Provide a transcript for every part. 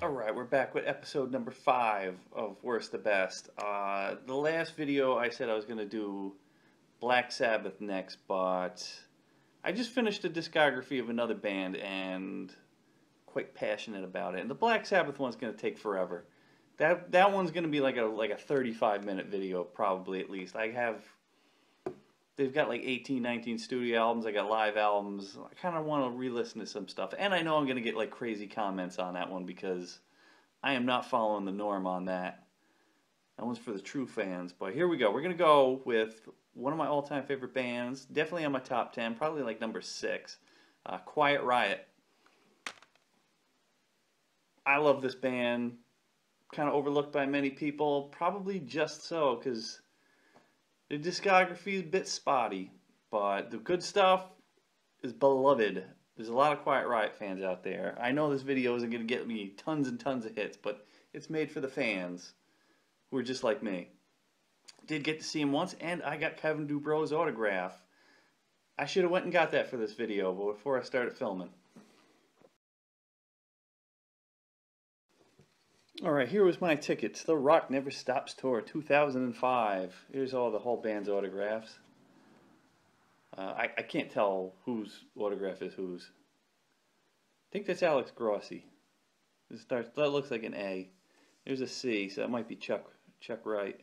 Alright, we're back with episode number 5 of Worst to Best. The last video I said I was going to do Black Sabbath next, but I just finished a discography of another band and quite passionate about it. And the Black Sabbath one's going to take forever. That one's going to be like a 35-minute video, probably at least. They've got like 18, 19 studio albums. I got live albums. I kind of want to re-listen to some stuff. And I know I'm going to get like crazy comments on that one because I am not following the norm on that. That one's for the true fans. But here we go. We're going to go with one of my all-time favorite bands. Definitely on my top 10. Probably like number 6. Quiet Riot. I love this band. Kind of overlooked by many people. Probably just so because the discography is a bit spotty, but the good stuff is beloved. There's a lot of Quiet Riot fans out there. I know this video isn't going to get me tons and tons of hits, but it's made for the fans who are just like me. Did get to see him once, and I got Kevin Dubrov's autograph. I should have went and got that for this video, but before I started filming. Alright, here was my ticket to the Rock Never Stops Tour 2005. Here's all the whole band's autographs. I can't tell whose autograph is whose. I think that's Alex Grossi. That looks like an A. There's a C, so that might be Chuck Wright.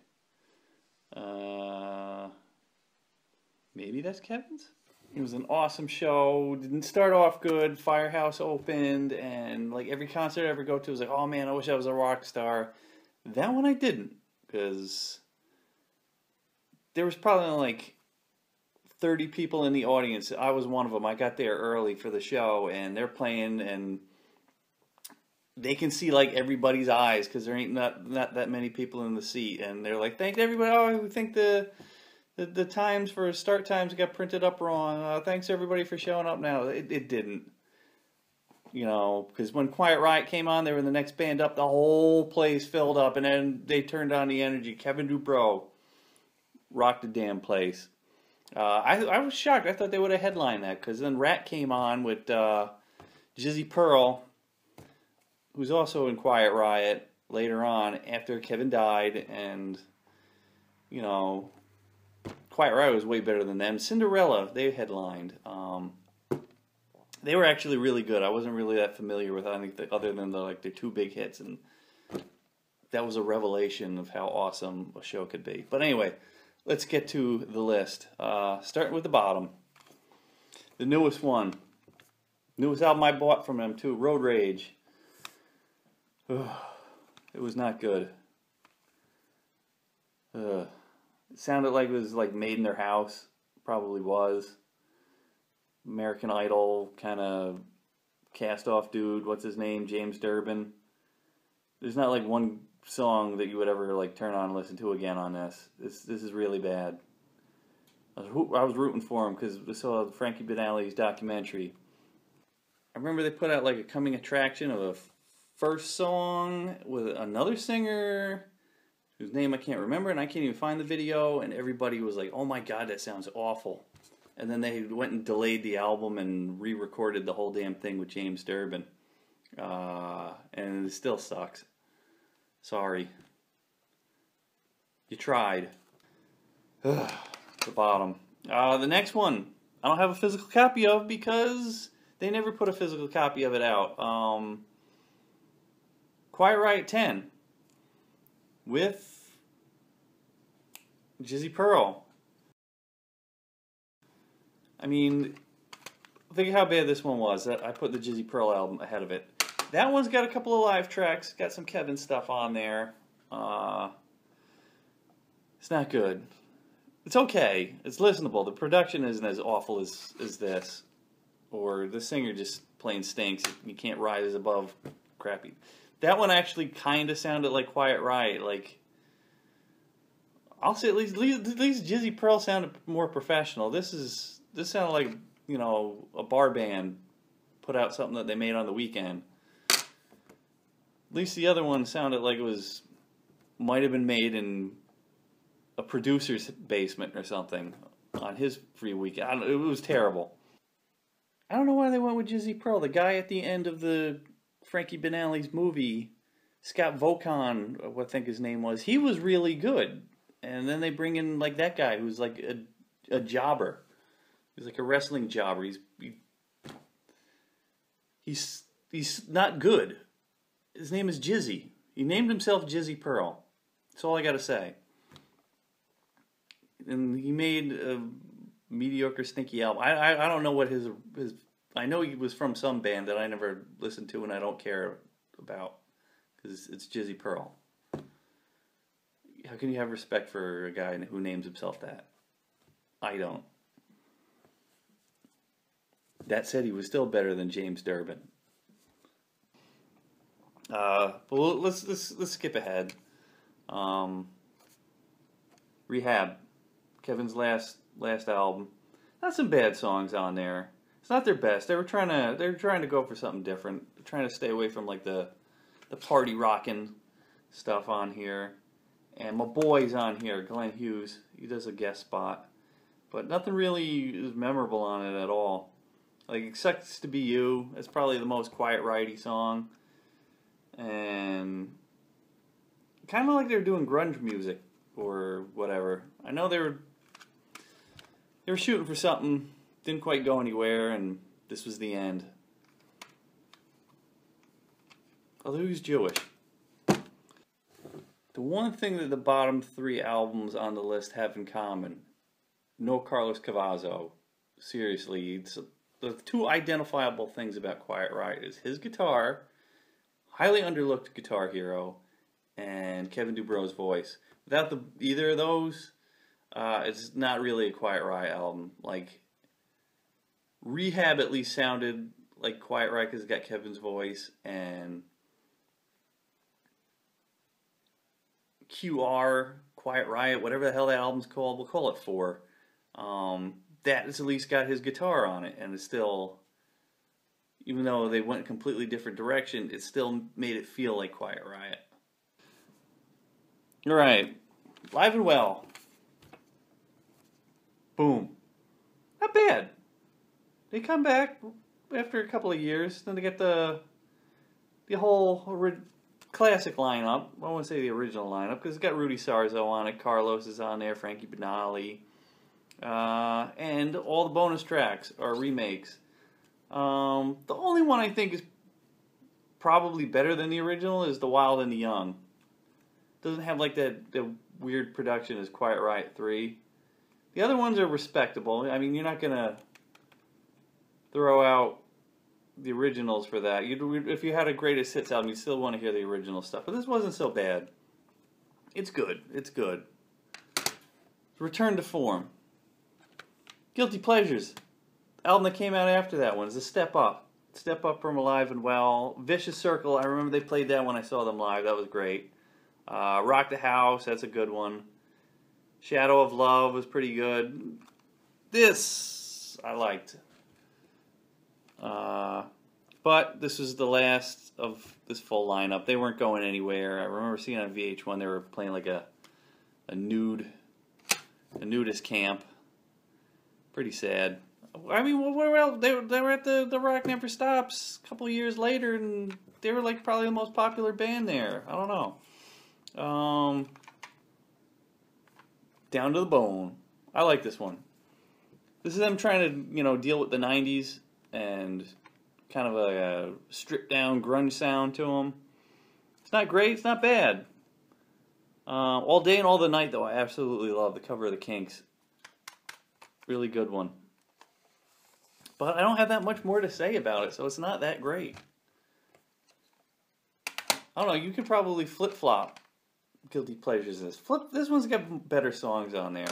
Maybe that's Kevin's? It was an awesome show. Didn't start off good. Firehouse opened, and like every concert I ever go to was like, oh man, I wish I was a rock star. That one I didn't, because there was probably like 30 people in the audience. I was one of them. I got there early for the show, and they're playing, and they can see like everybody's eyes because there ain't not that many people in the seat, and they're like, thanks everybody. Oh, we think the times for start times got printed up wrong. Thanks everybody for showing up now. It didn't. You know, because when Quiet Riot came on, they were the next band up. The whole place filled up, and then they turned on the energy. Kevin Dubrow rocked the damn place. I was shocked. I thought they would have headlined that, because then Rat came on with Jizzy Pearl, who's also in Quiet Riot later on after Kevin died, and, you know, Quiet Riot was way better than them. Cinderella, they headlined. They were actually really good. I wasn't really that familiar with anything other than their 2 big hits, and that was a revelation of how awesome a show could be. But anyway, let's get to the list. Starting with the bottom. The newest one. Newest album I bought from them too, Road Rage. It was not good. It sounded like it was like made in their house. Probably was. American Idol kind of cast off dude. What's his name? James Durbin. There's not like one song that you would ever like turn on and listen to again on this. This is really bad. I was rooting for him because I saw Frankie Banali's documentary. I remember they put out like a coming attraction of a first song with another singer whose name I can't remember, and I can't even find the video, and everybody was like, oh my god, that sounds awful. And then they went and delayed the album and re-recorded the whole damn thing with James Durbin. And it still sucks. Sorry. You tried. The bottom. The next one, I don't have a physical copy of because they never put a physical copy of it out. Quiet Riot 10 with Jizzy Pearl. I mean, think of how bad this one was. I put the Jizzy Pearl album ahead of it. That one's got a couple of live tracks, got some Kevin stuff on there. It's not good. It's okay. It's listenable. The production isn't as awful as this. Or the singer just plain stinks. You can't rise above crappy. That one actually kind of sounded like Quiet Riot. Like, I'll say at least Jizzy Pearl sounded more professional. This sounded like, you know, a bar band put out something that they made on the weekend. At least the other one sounded like it might have been made in a producer's basement or something on his free weekend. It was terrible. I don't know why they went with Jizzy Pearl. The guy at the end of the Frankie Banali's movie, Scott Vaucan, what I think his name was, he was really good. And then they bring in like that guy who's like a jobber. He's like a wrestling jobber. He's not good. His name is Jizzy. He named himself Jizzy Pearl. That's all I got to say. And he made a mediocre, stinky album. I don't know what his. I know he was from some band that I never listened to and I don't care about because it's Jizzy Pearl. How can you have respect for a guy who names himself that? I don't. That said, he was still better than James Durbin. But let's skip ahead. Rehab, Kevin's last album. Not some bad songs on there. It's not their best. They were trying to go for something different. They're trying to stay away from like the party rocking stuff on here. And my boy's on here, Glenn Hughes. He does a guest spot, but nothing really is memorable on it at all. Like It Sucks to Be You. It's probably the most Quiet Riot song, and kind of like they're doing grunge music or whatever. I know they were shooting for something, didn't quite go anywhere, and this was the end. Although he's Jewish. The one thing that the bottom 3 albums on the list have in common, no Carlos Cavazo. Seriously, the 2 identifiable things about Quiet Riot is his guitar, highly underlooked guitar hero, and Kevin DuBro's voice. Without either of those, it's not really a Quiet Riot album. Like, Rehab at least sounded like Quiet Riot because it's got Kevin's voice, and QR, Quiet Riot, whatever the hell that album's called, we'll call it 4. That has at least got his guitar on it, and it's still, even though they went a completely different direction, it still made it feel like Quiet Riot. Alright, Live and Well. Boom. Not bad. They come back after a couple of years, then they get the whole classic lineup. I won't say the original lineup because it's got Rudy Sarzo on it, Carlos is on there, Frankie Banali, and all the bonus tracks are remakes. The only one I think is probably better than the original is The Wild and the Young. Doesn't have like the weird production as Quiet Riot 3. The other ones are respectable. I mean, you're not gonna throw out the originals for that. If you had a greatest hits album, you'd still want to hear the original stuff. But this wasn't so bad. It's good. It's good. Return to Form. Guilty Pleasures. The album that came out after that one is a step up. Step up from Alive and Well. Vicious Circle. I remember they played that when I saw them live. That was great. Rock the House. That's a good one. Shadow of Love was pretty good. This I liked. But this was the last of this full lineup. They weren't going anywhere. I remember seeing on VH1 they were playing like a nudist camp. Pretty sad. I mean, where else? They were at the Rock Never Stops a couple of years later, and they were like probably the most popular band there. I don't know. Down to the Bone. I like this one. This is them trying to, deal with the 90s and kind of a stripped down grunge sound to them. It's not great, it's not bad. All Day and All the Night, though, I absolutely love the cover of the Kinks. Really good one. But I don't have that much more to say about it, so it's not that great. I don't know, you could probably flip-flop Guilty Pleasures. This one's got better songs on there.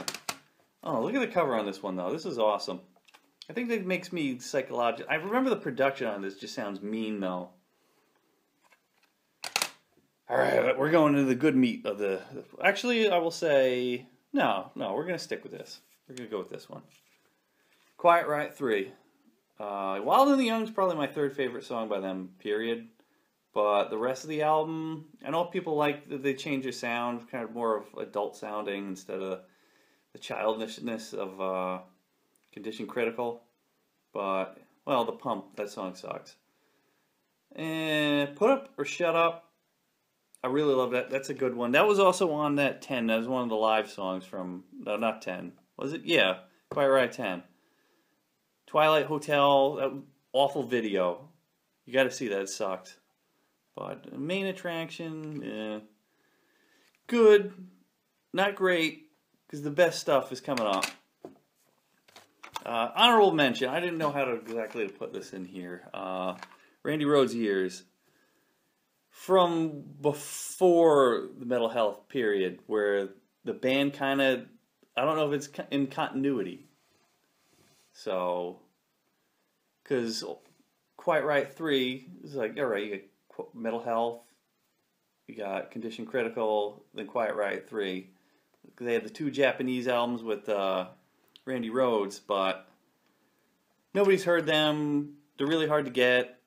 Oh, look at the cover on this one, though. This is awesome. I think that makes me psychological. I remember the production on this just sounds mean, though. All right, we're going into the good meat of the... Actually, I will say... No, we're going to stick with this. We're going to go with this one. Quiet Riot 3. Wild and the Young is probably my 3rd favorite song by them, period. But the rest of the album, I know people like that they change their sound, kind of more of adult sounding instead of the childishness of Condition Critical. But, well, The Pump, that song sucks. And Put Up or Shut Up. I really love that. That's a good one. That was also on that 10. That was one of the live songs from, no, not 10. Was it? Yeah, Quiet Riot 10. Twilight Hotel, that awful video. You got to see that. It sucked. But main attraction, good, not great, because the best stuff is coming up. Honorable mention. I didn't know how to exactly to put this in here. Randy Rhoads years. From before the mental health period, where the band kind of, I don't know if it's in continuity. So, because Quiet Riot 3 is like, alright, you got mental health, you got Condition Critical, then Quiet Riot 3. They had the 2 Japanese albums with Randy Rhoads, but nobody's heard them. They're really hard to get.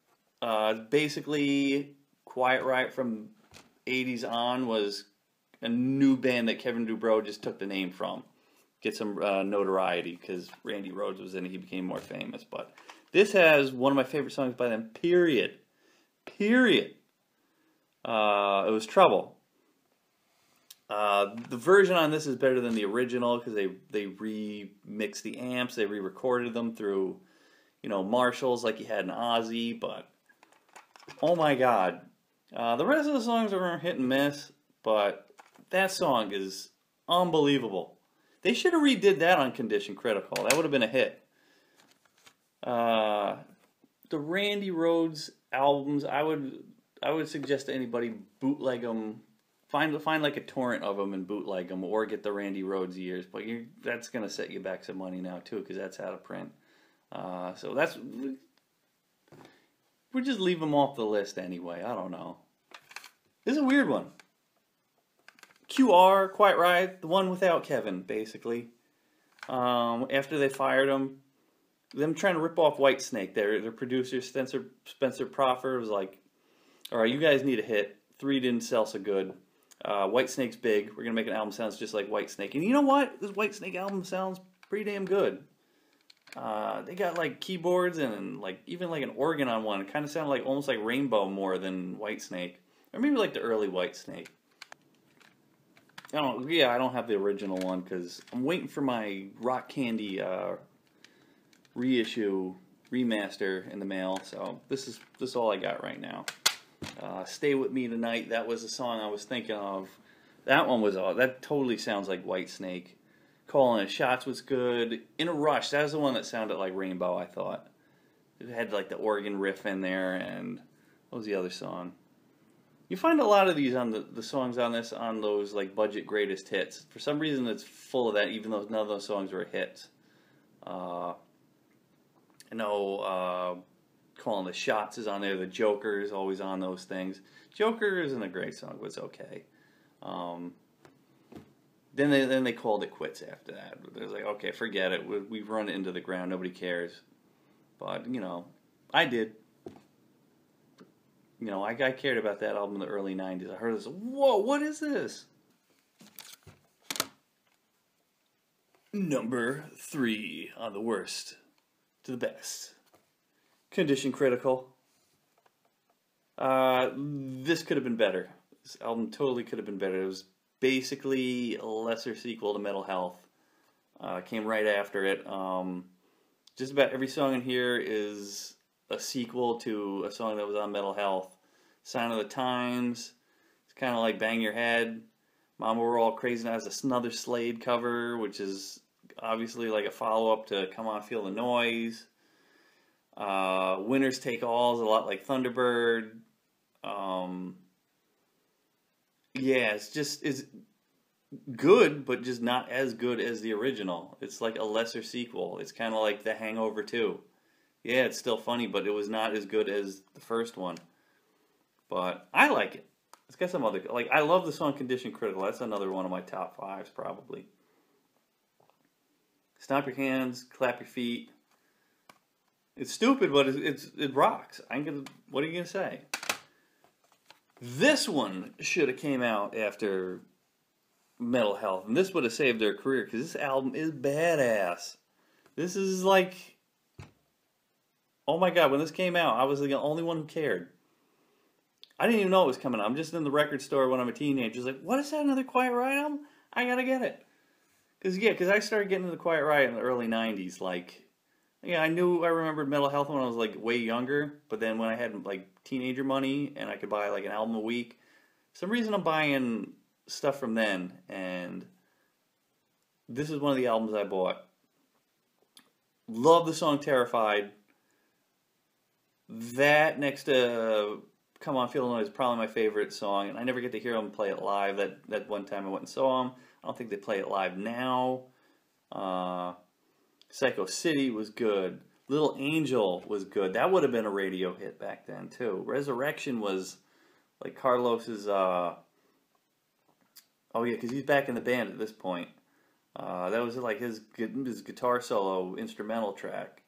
Basically, Quiet Riot from 80s on was a new band that Kevin Dubrow just took the name from. Get some notoriety, because Randy Rhoads was in it. He became more famous. But this has one of my favorite songs by them, period. Period. It was Trouble. The version on this is better than the original, because they remixed the amps. They re-recorded them through, Marshalls like you had in Ozzy. But, oh my God. The rest of the songs are hit and miss, but that song is unbelievable. They should have redid that on Condition Critical. That would have been a hit. The Randy Rhoads albums, I would suggest to anybody bootleg them. Find like a torrent of them and bootleg them, or get the Randy Rhoads years. But that's gonna set you back some money now too, because that's out of print. So we'll just leave them off the list anyway. I don't know. This is a weird one. QR, Quiet Riot, the one without Kevin, basically. After they fired him, them trying to rip off Whitesnake, their producer, Spencer Proffer, was like, alright, you guys need a hit. 3 didn't sell so good. Whitesnake's big. We're going to make an album that sounds just like Whitesnake. And you know what? This Whitesnake album sounds pretty damn good. They got like keyboards and even like an organ on one. It kind of sounded like almost like Rainbow more than Whitesnake. Or maybe like the early Whitesnake. I don't have the original one because I'm waiting for my Rock Candy reissue remaster in the mail. So this is all I got right now. Stay With Me Tonight. That was the song I was thinking of. That one was that totally sounds like Whitesnake. Calling It Shots was good. In a Rush. That was the one that sounded like Rainbow. I thought it had like the organ riff in there. And what was the other song? You find a lot of these on the songs on this on those like budget greatest hits. For some reason, it's full of that, even though none of those songs were hits. I know Calling the Shots is on there. The Joker is always on those things. Joker isn't a great song, but it's okay. Then they called it quits after that. They're like, okay, forget it. We've run it into the ground. Nobody cares. But I did. I cared about that album in the early 90s. I heard this, whoa, what is this? Number 3 on the worst to the best. Condition Critical. This could have been better. This album totally could have been better. It was basically a lesser sequel to Mental Health. Came right after it. Just about every song in here is a sequel to a song that was on Mental Health. Sign of the Times. It's kind of like Bang Your Head. Mama We're All Crazy Now has another Slade cover, which is obviously like a follow-up to Come On Feel the Noise. Winners Take All is a lot like Thunderbird. It's good, but just not as good as the original. It's like a lesser sequel. It's kind of like The Hangover 2. Yeah, it's still funny, but it was not as good as the first one. But I like it. It's got some other... I love the song Condition Critical. That's another one of my top 5s, probably. Stomp your hands, clap your feet. It's stupid, but it rocks. What are you going to say? This one should have came out after Mental Health, and this would have saved their career, because this album is badass. This is like... Oh my God, when this came out, I was the only one who cared. I didn't even know it was coming out. I'm just in the record store when I'm a teenager. It's like, what is that, another Quiet Riot album? I gotta get it. Because I started getting into Quiet Riot in the early 90s. Like, yeah, I remembered Mental Health when I was like way younger. But then when I had like teenager money and I could buy like an album a week, for some reason I'm buying stuff from then. And this is one of the albums I bought. Love the song Terrified. That next to Come On Feel the Noise is probably my favorite song, and I never get to hear them play it live. That one time I went and saw them. I don't think they play it live now. Psycho City was good. Little Angel was good. That would have been a radio hit back then too. Resurrection was like Carlos's. Oh yeah, because he's back in the band at this point. That was like his guitar solo instrumental track.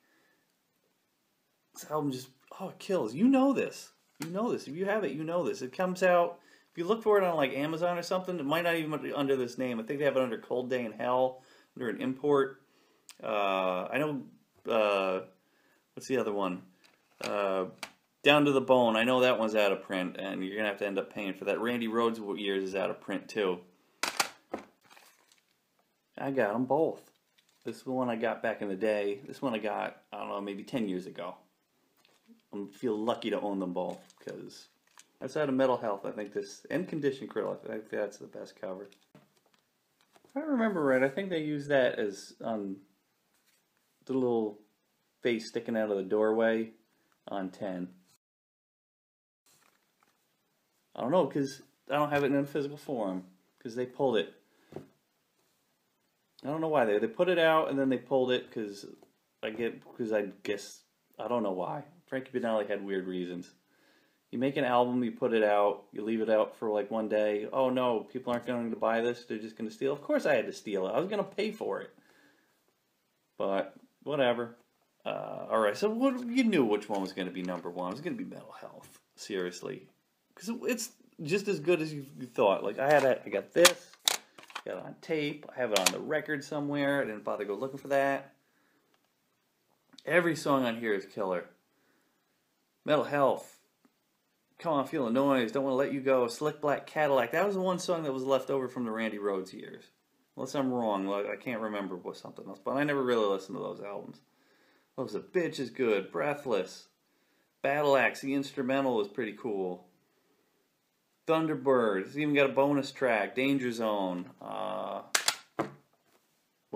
This album just, it kills. You know this. You know this. If you have it, you know this. It comes out, if you look for it on like Amazon or something, it might not even be under this name. I think they have it under Cold Day in Hell, under an import. I know, what's the other one? Down to the Bone. I know that one's out of print, and you're going to have to end up paying for that. Randy Rhoads' years is out of print too. I got them both. This is the one I got back in the day. This one I got, I don't know, maybe 10 years ago. I feel lucky to own them both, because outside of Mental Health, I think this, and Condition Krill, I think that's the best cover. If I remember right, I think they used that as the little face sticking out of the doorway on 10. I don't know, because I don't have it in a physical form, because they pulled it. I don't know why they put it out and then they pulled it, because I guess I don't know why. Frankie Banali had weird reasons. You make an album, you put it out, you leave it out for like one day. Oh no, people aren't going to buy this, they're just going to steal. Of course I had to steal it. I was going to pay for it. But whatever. Alright, so you knew which one was going to be number one. It was going to be Mental Health. Seriously. Because it's just as good as you thought. Like I got this. Got it on tape. I have it on the record somewhere. I didn't bother to go looking for that. Every song on here is killer. Mental Health. Come On Feel the Noise. Don't Want to Let You Go. Slick Black Cadillac. That was the one song that was left over from the Randy Rhoads years. Unless I'm wrong. I can't remember what something else. But I never really listened to those albums. Love's a Bitch is good. Breathless. Battle Axe. The instrumental is pretty cool. Thunderbird. It's even got a bonus track. Danger Zone. What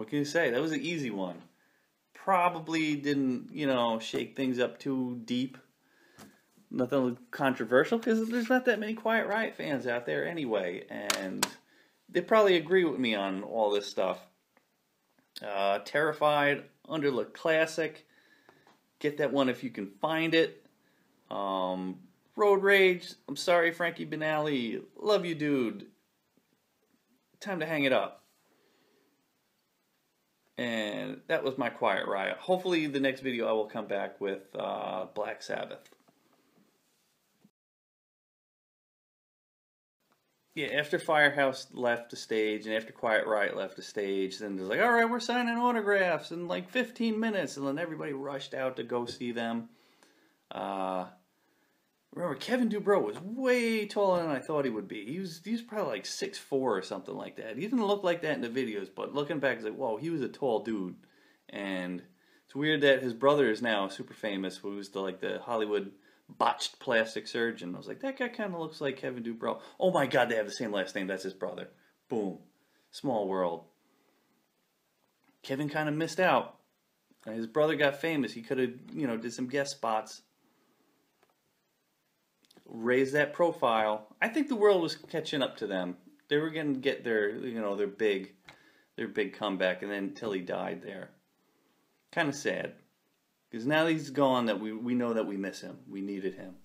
can you say? That was an easy one. Probably didn't, shake things up too deep. Nothing controversial, because there's not that many Quiet Riot fans out there anyway. And they probably agree with me on all this stuff. Terrified. Underlook Classic. Get that one if you can find it. Road Rage, I'm sorry, Frankie Banali. Love you, dude. Time to hang it up. And that was my Quiet Riot. Hopefully the next video I will come back with Black Sabbath. Yeah, after Firehouse left the stage and after Quiet Riot left the stage, then there's like, alright, we're signing autographs in like 15 minutes. And then everybody rushed out to go see them. Remember, Kevin Dubrow was way taller than I thought he would be. He was probably like 6'4" or something like that. He didn't look like that in the videos, but looking back, it's like, whoa, he was a tall dude. And it's weird that his brother is now super famous, who's the Hollywood botched plastic surgeon. I was like, that guy kind of looks like Kevin Dubrow. Oh my God, they have the same last name. That's his brother. Boom. Small world. Kevin kind of missed out. His brother got famous. He could have, did some guest spots. Raise that profile. I think the world was catching up to them. They were going to get their big comeback, and then until he died there. Kind of sad. Because now he's gone, that we know that we miss him. We needed him.